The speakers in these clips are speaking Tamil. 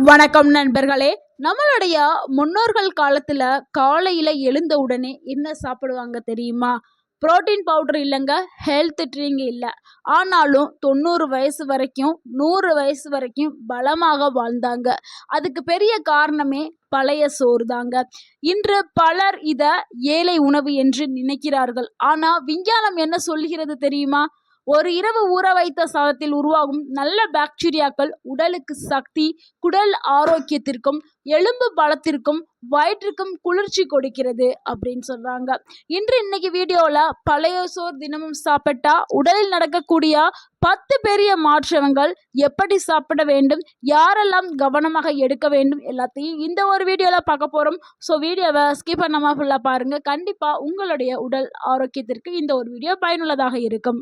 வணக்கம் நண்பர்களே. நம்மளுடைய முன்னோர்கள் காலத்துல காலையில எழுந்த உடனே என்ன சாப்பிடுவாங்க தெரியுமா? புரோட்டீன் பவுடர் இல்லைங்க, ஹெல்த் ட்ரிங்க் இல்லை. ஆனாலும் 90 வயசு வரைக்கும் 100 வயசு வரைக்கும் பலமாக வாழ்ந்தாங்க. அதுக்கு பெரிய காரணமே பழைய சோறு தாங்க. இன்று பலர் இத ஏழை உணவு என்று நினைக்கிறார்கள். ஆனா விஞ்ஞானம் என்ன சொல்கிறது தெரியுமா? ஒரு இரவு ஊற வைத்த சாதத்தில் உருவாகும் நல்ல பாக்டீரியாக்கள் உடலுக்கு சக்தி, குடல் ஆரோக்கியத்திற்கும் எலும்பு பலத்திற்கும் வயிற்றுக்கும் குளிர்ச்சி கொடுக்கிறது அப்படின்னு சொல்றாங்க. இன்னைக்கு வீடியோல பழைய சோறு தினமும் சாப்பிட்டா உடலில் நடக்கக்கூடிய 10 பெரிய மாற்றங்கள், எப்படி சாப்பிட வேண்டும், யாரெல்லாம் கவனமாக எடுக்க வேண்டும், எல்லாத்தையும் இந்த ஒரு வீடியோல பார்க்க போறோம். ஸோ வீடியோவை ஸ்கிப் பண்ணாம ஃபுல்லா பாருங்க. கண்டிப்பா உங்களுடைய உடல் ஆரோக்கியத்திற்கு இந்த ஒரு வீடியோ பயனுள்ளதாக இருக்கும்.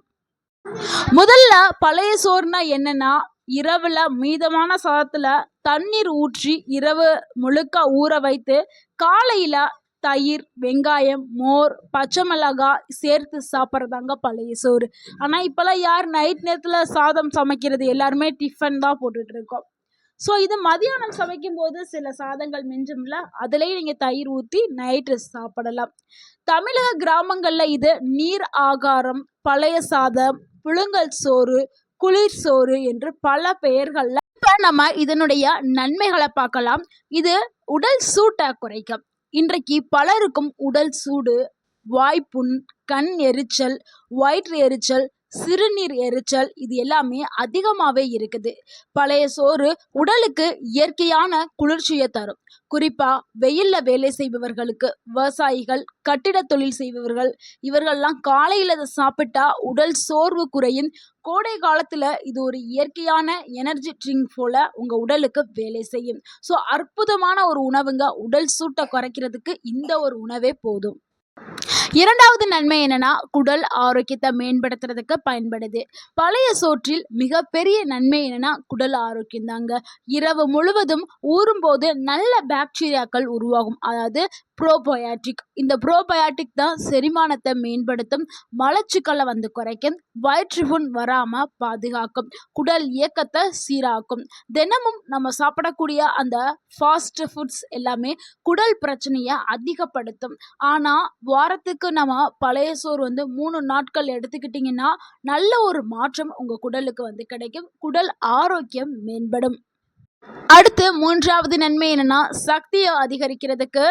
முதல்ல பழைய சோறுனா என்னன்னா, இரவுல மீதமான சாதத்துல தண்ணீர் ஊற்றி இரவு முழுக்க ஊற வைத்து காலையில தயிர், வெங்காயம், மோர், பச்சை மிளகாய் சேர்த்து சாப்பிட்றதாங்க பழைய சோறு. ஆனால் இப்போல்லாம் யார் நைட் நேரத்தில் சாதம் சமைக்கிறது? எல்லாருமே டிஃபன் தான் போட்டுட்டு இருக்கோம். ஸோ இது மதியானம் சமைக்கும் போது சில சாதங்கள் மிஞ்சும்ல, அதுலேயும் நீங்கள் தயிர் ஊற்றி நைட்டு சாப்பிடலாம். தமிழக கிராமங்களில் இது நீர் ஆகாரம், பழைய சாதம், புழுங்கல் சோறு, குளிர் சோறு என்று பல பெயர்கள்ல இப்ப நம்ம இதனுடைய நன்மைகளை பார்க்கலாம். இது உடல் சூட்டை குறைக்கும். இன்றைக்கு பலருக்கும் உடல் சூடு, வாய்ப்புண், கண் எரிச்சல், வயிற்று எரிச்சல், சிறுநீர் எரிச்சல் இது எல்லாமே அதிகமாகவே இருக்குது. பழைய சோறு உடலுக்கு இயற்கையான குளிர்ச்சியை தரும். குறிப்பா வெயில்ல வேலை செய்பவர்களுக்கு, விவசாயிகள், கட்டிட தொழில் செய்பவர்கள், இவர்கள்லாம் காலையில் இதை சாப்பிட்டா உடல் சோர்வு குறையும். கோடை காலத்துல இது ஒரு இயற்கையான எனர்ஜி ட்ரிங்க் போல உங்க உடலுக்கு வேலை செய்யும். ஸோ அற்புதமான ஒரு உணவுங்க. உடல் சூட்டை குறைக்கிறதுக்கு இந்த ஒரு உணவே போதும். இரண்டாவது நன்மை என்னன்னா, குடல் ஆரோக்கியத்தை மேம்படுத்துறதுக்கு பயன்படுது. பழைய சோற்றில் மிகப்பெரிய நன்மை என்னன்னா குடல் ஆரோக்கியம் தாங்க. இரவு முழுவதும் ஊறும்போது நல்ல பாக்டீரியாக்கள் உருவாகும். அதாவது ப்ரோபயாட்டிக். இந்த ப்ரோபயாட்டிக் தான் செரிமானத்தை மேம்படுத்தும், மலச்சிக்கலை குறைக்கும், வயிற்றுப்புண் வராம பாதுகாக்கும், குடல் இயக்கத்தை சீராக்கும். தினமும் நம்ம சாப்பிடக்கூடிய அந்த ஃபாஸ்ட் ஃபுட்ஸ் எல்லாமே குடல் பிரச்சனையை அதிகப்படுத்தும். ஆனா வாரத்துக்கு நம்ம பழைய சோறு 3 நாட்கள் எடுத்துக்கிட்டிங்கன்னா நல்ல ஒரு மாற்றம் உங்க குடலுக்கு கிடைக்கும். குடல் ஆரோக்கியம் மேம்படும். அடுத்து மூன்றாவது நன்மை என்னன்னா, சக்தியை அதிகரிக்கிறதுக்கு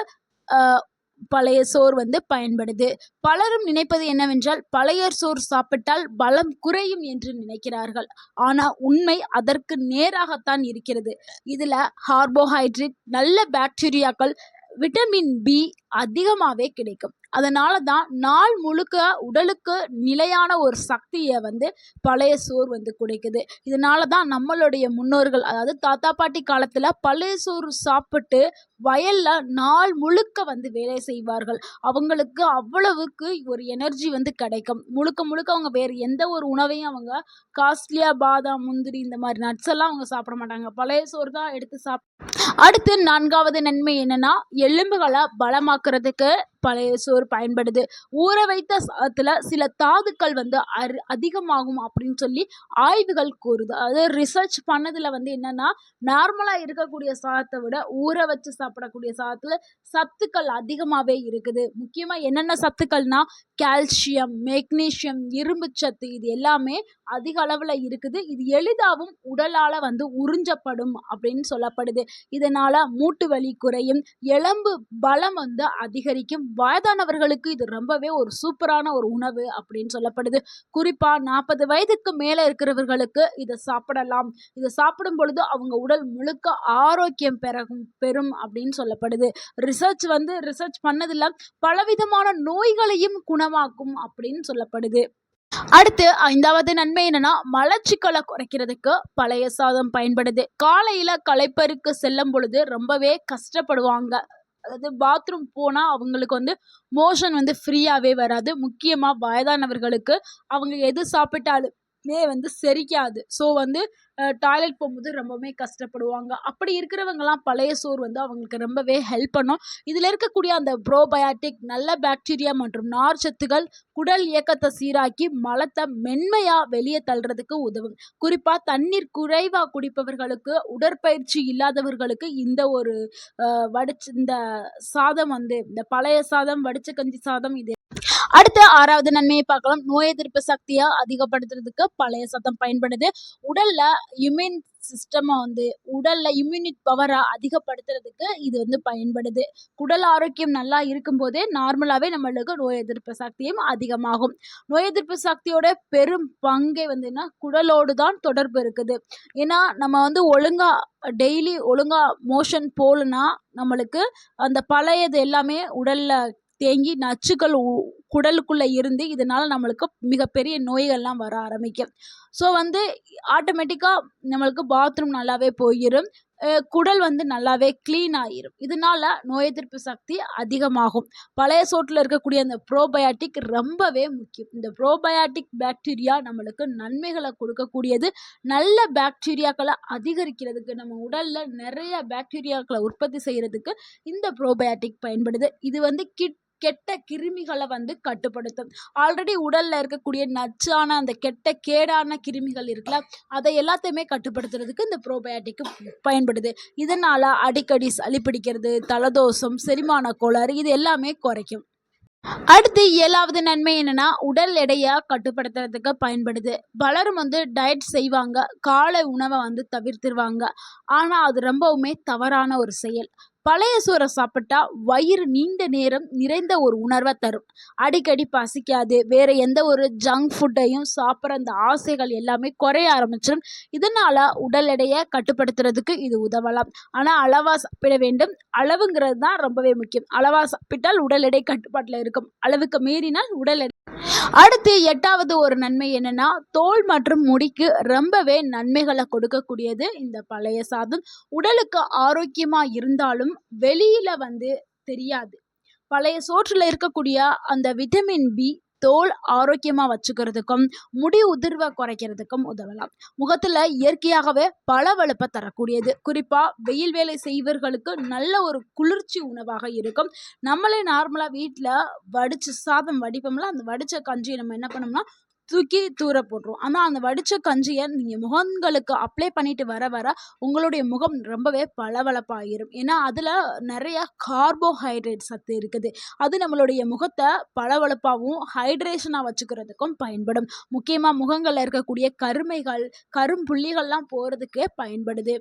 பழைய சோறு பயன்படுது. பலரும் நினைப்பது என்னவென்றால், பழைய சோறு சாப்பிட்டால் பலம் குறையும் என்று நினைக்கிறார்கள். ஆனால் உண்மை அதற்கு நேராகத்தான் இருக்கிறது. இதில் கார்போஹைட்ரேட், நல்ல பாக்டீரியாக்கள், விட்டமின் பி அதிகமாகவே கிடைக்கும். அதனால தான் நாள் முழுக்க உடலுக்கு நிலையான ஒரு சக்தியை பழைய சோறு கொடுக்குது. இதனால தான் நம்மளுடைய முன்னோர்கள், அதாவது தாத்தா பாட்டி காலத்தில் பழைய சோறு சாப்பிட்டு வயலில் நாள் முழுக்க வேலை செய்வார்கள். அவங்களுக்கு அவ்வளவுக்கு ஒரு எனர்ஜி கிடைக்கும். முழுக்க முழுக்க அவங்க வேறு எந்த ஒரு உணவையும் அவங்க காஸ்ட்லியாக பாதாம், முந்திரி இந்த மாதிரி நட்ஸ் எல்லாம் அவங்க சாப்பிட மாட்டாங்க. பழைய சோறு தான் எடுத்து அடுத்து நான்காவது நன்மை என்னன்னா, எலும்புகளை பலமாக்குறதுக்கு பழைய சோறு பயன்படுது. ஊற வைத்த சாதத்துல சில தாதுக்கள் அதிகமாகும் அப்படின்னு சொல்லி ஆய்வுகள் கூறுது. அதாவது ரிசர்ச் பண்ணதுல என்னன்னா, நார்மலா இருக்கக்கூடிய சாதத்தை விட ஊற வச்சு சாப்பிடக்கூடிய சாதத்துல சத்துக்கள் அதிகமாகவே இருக்குது. முக்கியமா என்னென்ன சத்துக்கள்னா, கால்சியம், மெக்னீசியம், இரும்பு சத்து இது எல்லாமே அதிக அளவில் இருக்குது. இது எளிதாகவும் உடலால் உறிஞ்சப்படும் அப்படின்னு சொல்லப்படுது. இதனால மூட்டு வலி குறையும், எலும்பு பலம் அதிகரிக்கும். வயதானவர்களுக்கு இது ரொம்பவே ஒரு சூப்பரான ஒரு உணவு அப்படின்னு சொல்லப்படுது. குறிப்பா 40 வயதுக்கு மேல இருக்கிறவர்களுக்கு இதை சாப்பிடலாம். இதை சாப்பிடும் பொழுது அவங்க உடல் முழுக்க ஆரோக்கியம் பெறும் அப்படின்னு சொல்லப்படுது. ரிசர்ச் பண்ணதுல பலவிதமான நோய்களையும் குணமாக்கும் அப்படின்னு சொல்லப்படுது. அடுத்து ஐந்தாவது நன்மை என்னன்னா, மலச்சிக்கலை குறைக்கிறதுக்கு பழைய சாதம் பயன்படுது. காலையில களைப்பருக்கு செல்லும் பொழுது ரொம்பவே கஷ்டப்படுவாங்க. அதாவது பாத்ரூம் போனால் அவங்களுக்கு மோஷன் ஃப்ரீயாகவே வராது. முக்கியமாக வயதானவர்களுக்கு அவங்க எது சாப்பிட்டாலும் வந்து செரிக்காது. ஸோ வந்து டாய்லெட் போகும்போது ரொம்பவுமே கஷ்டப்படுவாங்க. அப்படி இருக்கிறவங்கலாம் பழைய சோறு வந்து அவங்களுக்கு ரொம்பவே ஹெல்ப் பண்ணும். இதில இருக்கக்கூடிய அந்த ப்ரோபயாட்டிக் நல்ல பாக்டீரியா மற்றும் நார் சத்துக்கள் குடல் இயக்கத்த சீராக்கி மலத்த மென்மையா வெளிய தள்றதுக்கு உதவும். குறிப்பா தண்ணீர் குறைவா குடிப்பவர்களுக்கு, உடற்பயிற்சி இல்லாதவர்களுக்கு இந்த ஒரு இந்த சாதம் வந்து இந்த பழைய சாதம், வடிச்ச கஞ்சி சாதம் இது அடுத்து 6வது நன்மையை பார்க்கலாம். நோய் எதிர்ப்பு சக்திய அதிகப்படுத்துறதுக்கு பழைய சாதம் பயன்படுது. உடல்ல இம்யூன் சிஸ்டம வந்து உடல்ல இம்யூனிட் பவர அதிகப்படுத்துறதுக்கு இது வந்து பயன்படுது. குடல் ஆரோக்கியம் நல்லா இருக்கும்போதே நார்மலாவே நம்மளுக்கு நோய் எதிர்ப்பு சக்தியும் அதிகமாகும். நோய் எதிர்ப்பு சக்தியோட பெரும் பங்கே வந்து குடலோடு தான் தொடர்பு இருக்குது. ஏன்னா நம்ம வந்து டெய்லி ஒழுங்கா மோஷன் போகலன்னா நம்மளுக்கு அந்த பழையது எல்லாமே உடல்ல தேங்கி நச்சுக்கள் குடலுக்குள்ள இருந்து இதனால நம்மளுக்கு மிகப்பெரிய நோய்கள்லாம் வர ஆரம்பிக்கும். ஸோ வந்து ஆட்டோமேட்டிக்கா நம்மளுக்கு பாத்ரூம் நல்லாவே போயிரும். குடல் வந்து நல்லாவே கிளீன் ஆயிரும். இதனால நோய் எதிர்ப்பு சக்தி அதிகமாகும். பழைய சோற்றுல இருக்கக்கூடிய அந்த ப்ரோபயாட்டிக் ரொம்பவே முக்கியம். இந்த ப்ரோபயாட்டிக் பாக்டீரியா நம்மளுக்கு நன்மைகள கொடுக்கக்கூடியது. நல்ல பாக்டீரியாக்கள அதிகரிக்கிறதுக்கு நம்ம உடல்ல நிறைய பாக்டீரியாக்கள உற்பத்தி செய்றதுக்கு இந்த ப்ரோபயாட்டிக் பயன்படுது. இது வந்து கெட்ட கிருமிகள வந்து கட்டுப்படுத்தும். ஆல்ரெடி உடல்ல இருக்கக்கூடிய நச்சான அந்த கேடான கிருமிகள் இருக்குல்ல, அதை எல்லாத்தையுமே கட்டுப்படுத்துறதுக்கு இந்த ப்ரோபயாட்டிக் பயன்படுது. இதனால அடிக்கடி சளி பிடிக்கிறது, தலதோஷம், செரிமான கோளாறு இது எல்லாமே குறைக்கும். அடுத்து 7வது நன்மை என்னன்னா, உடல் எடைய கட்டுப்படுத்துறதுக்கு பயன்படுது. பலரும் வந்து டயட் செய்வாங்க. காலை உணவ வந்து தவிர்த்துருவாங்க. ஆனா, அது ரொம்பவுமே தவறான ஒரு செயல். பழைய சோற சாப்பிட்டா வயிறு நீண்ட நேரம் நிறைந்த ஒரு உணர்வ தரும். அடிக்கடி பசிக்காது. வேற எந்த ஒரு ஜங்க் ஃபுட்டையும் சாப்பிடுற அந்த ஆசைகள் எல்லாமே குறைய ஆரம்பிச்சிரும். இதனால உடல் எடைய கட்டுப்படுத்துறதுக்கு இது உதவலாம். ஆனா, அளவா சாப்பிட வேண்டும். அளவுங்கிறது தான் ரொம்பவே முக்கியம். அளவா சாப்பிட்டால் உடல் எடை கட்டுப்பாட்டுல இருக்கும். அளவுக்கு மீறினால் உடல் எடை அடுத்து 8வது ஒரு நன்மை என்னன்னா, தோல் மற்றும் முடிக்கு ரொம்பவே நன்மைகள கொடுக்கக்கூடியது இந்த பழைய சாதம். உடலுக்கு ஆரோக்கியமா இருந்தாலும் வெளியில வந்து தெரியாது. பழைய சோற்றுல இருக்கக்கூடிய அந்த விட்டமின் பி தோல் ஆரோக்கியமா வச்சுக்கிறதுக்கும், முடி உதிர்வ குறைக்கிறதுக்கும் உதவலாம். முகத்துல இயற்கையாகவே பளபளப்ப தரக்கூடியது. குறிப்பா வெயில் வேலை செய்வர்களுக்கு நல்ல ஒரு குளிர்ச்சி உணவாக இருக்கும். நம்மளே நார்மலா வீட்ல வடிச்ச சாதம் வடிப்போம்ல, அந்த வடிச்ச கஞ்சிய நம்ம என்ன பண்ணோம்னா, தூக்கி தூர போட்டுருவோம். ஆனா அந்த வடிச்ச கஞ்சிய நீங்க முகங்களுக்கு அப்ளை பண்ணிட்டு வர வர உங்களுடைய முகம் ரொம்பவே பளபளப்பாயிரும். ஏன்னா அதுல நிறைய கார்போஹைட்ரேட் சத்து இருக்குது. அது நம்மளுடைய முகத்த பளபளப்பாவும், ஹைட்ரேஷனா வச்சுக்கிறதுக்கும் பயன்படும். முக்கியமா முகங்கள்ல இருக்கக்கூடிய கருமைகள், கரும்புள்ளிகள்லாம் போறதுக்கு பயன்படுது.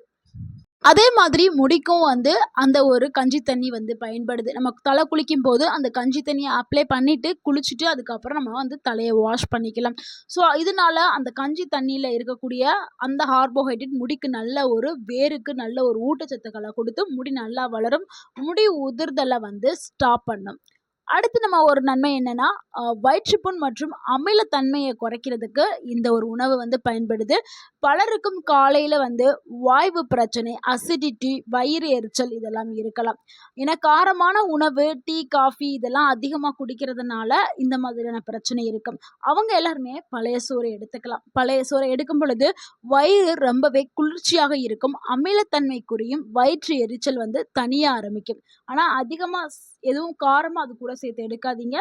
அதே மாதிரி முடிக்கும் வந்து அந்த ஒரு கஞ்சி தண்ணி வந்து பயன்படுது. நம்ம தலை குளிக்கும்போது அந்த கஞ்சி தண்ணிய அப்ளை பண்ணிட்டு, குளிச்சுட்டு அதுக்கப்புறம் நம்ம வந்து தலைய வாஷ் பண்ணிக்கலாம். ஸோ, இதனால அந்த கஞ்சி தண்ணியில இருக்கக்கூடிய அந்த கார்போஹைட்ரேட் முடிக்கு நல்ல ஒரு வேருக்கு நல்ல ஒரு ஊட்டச்சத்துக்கள கொடுத்து, முடி நல்லா வளரும். முடி உதிர்தல வந்து ஸ்டாப் பண்ணும். அடுத்து நம்ம ஒரு நன்மை என்னன்னா, வயிற்றுப்புண் மற்றும் அமிலத்தன்மைய குறைக்கிறதுக்கு இந்த ஒரு உணவு வந்து பயன்படுது. பலருக்கும் காலையில வந்து வாய்வு பிரச்சனை, அசிடிட்டி, வயிறு எரிச்சல் இதெல்லாம் இருக்கலாம். ஏன்னா காரமான உணவு, டீ, காஃபி இதெல்லாம் அதிகமா குடிக்கிறதுனால இந்த மாதிரியான பிரச்சனை இருக்கும். அவங்க எல்லாருமே பழைய சோறு எடுத்துக்கலாம். பழைய சோறை எடுக்கும் பொழுது வயிறு ரொம்பவே குளிர்ச்சியாக இருக்கும். அமிலத்தன்மை குறையும். வயிற்று எரிச்சல் வந்து தணிய ஆரம்பிக்கும். ஆனா அதிகமா எதுவும் காரமா அது கூட சேர்த்து எடுக்காதீங்க.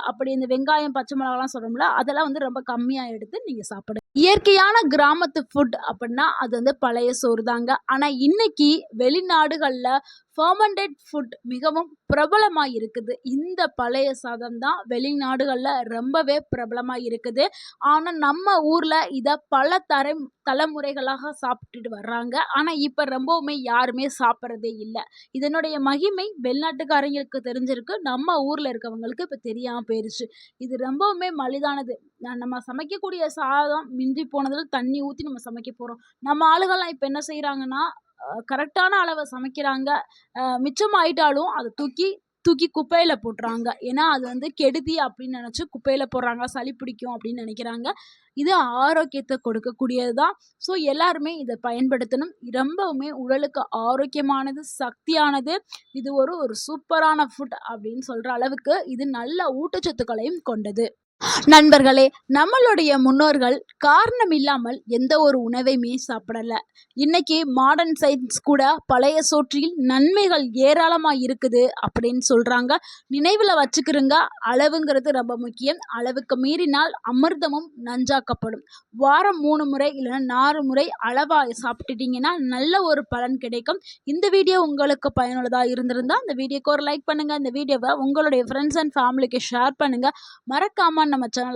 அப்படி இந்த வெங்காயம், பச்சை மிளகாலாம் சொல்றோம்ல, அதெல்லாம் வந்து ரொம்ப கம்மியா எடுத்து நீங்க சாப்பிடுங்க. இயற்கையான கிராமத்து ஃபுட் அப்படின்னா அது வந்து பழைய சோறு தாங்க. ஆனா இன்னைக்கு வெளிநாடுகள்ல ஃபெர்மெண்டட் ஃபுட் மிகவும் பிரபலமா இருக்குது. இந்த பழைய சாதம் தான் வெளிநாடுகள்ல ரொம்பவே பிரபலமா இருக்குது. ஆனா நம்ம ஊர்ல இத பல தலைமுறைகளாக சாப்பிட்டுட்டு வர்றாங்க. ஆனா இப்ப ரொம்பவுமே யாருமே சாப்பிடுறதே இல்ல. இதனுடைய மகிமை வெளிநாட்டுக்காரங்களுக்கு தெரிஞ்சிருக்கு. நம்ம ஊர்ல இருக்கவங்களுக்கு இப்ப தெரியாம போயிருச்சு. இது ரொம்பவுமே மலிதானது. நம்ம சமைக்கக்கூடிய சாதம் மிஞ்சி போனதுல தண்ணி ஊத்தி நம்ம சமைக்க போறோம். நம்ம ஆளுகள்லாம் இப்ப என்ன செய்றாங்கன்னா, கரெக்டான அளவ சமைக்கிறாங்க. மிச்சமாயிட்டாலும் அத தூக்கி தூக்கி குப்பையில போட்டுறாங்க. ஏன்னா, அது வந்து கெடுதி அப்படின்னு நெனச்சு குப்பையில போடுறாங்க. சளி பிடிக்கும் அப்படின்னு நெனைக்கிறாங்க. இது ஆரோக்கியத்த கொடுக்கக்கூடியது தான். ஸோ எல்லாருமே இத பயன்படுத்தணும். ரொம்பவுமே உடலுக்கு ஆரோக்கியமானது, சக்தியானது. இது ஒரு சூப்பரான ஃபுட் அப்படின்னு சொல்ற அளவுக்கு இது நல்ல ஊட்டச்சத்துக்களையும் கொண்டது. நண்பர்களே, நம்மளுடைய முன்னோர்கள் காரணம் இல்லாமல் எந்த ஒரு உணவையுமே சாப்பிடல. இன்னைக்கு மாடர்ன் சயின்ஸ் கூட பழைய சோற்றில் நன்மைகள் ஏராளமா இருக்குது அப்படின்னு சொல்றாங்க. நினைவுல வச்சுக்கிறங்க, அளவுங்கிறது ரொம்ப முக்கியம். அளவுக்கு மீறினால் அமிர்தமும் நஞ்சாக்கப்படும். வாரம் 3 முறை இல்லைன்னா 4 முறை அளவா சாப்பிட்டுட்டீங்கன்னா நல்ல ஒரு பலன் கிடைக்கும். இந்த வீடியோ உங்களுக்கு பயனுள்ளதா இருந்திருந்தா இந்த வீடியோக்கு ஒரு லைக் பண்ணுங்க. இந்த வீடியோவை உங்களுடைய ஃப்ரெண்ட்ஸ் அண்ட் ஃபேமிலிக்கு ஷேர் பண்ணுங்க. மறக்காம நம்ம சேனலை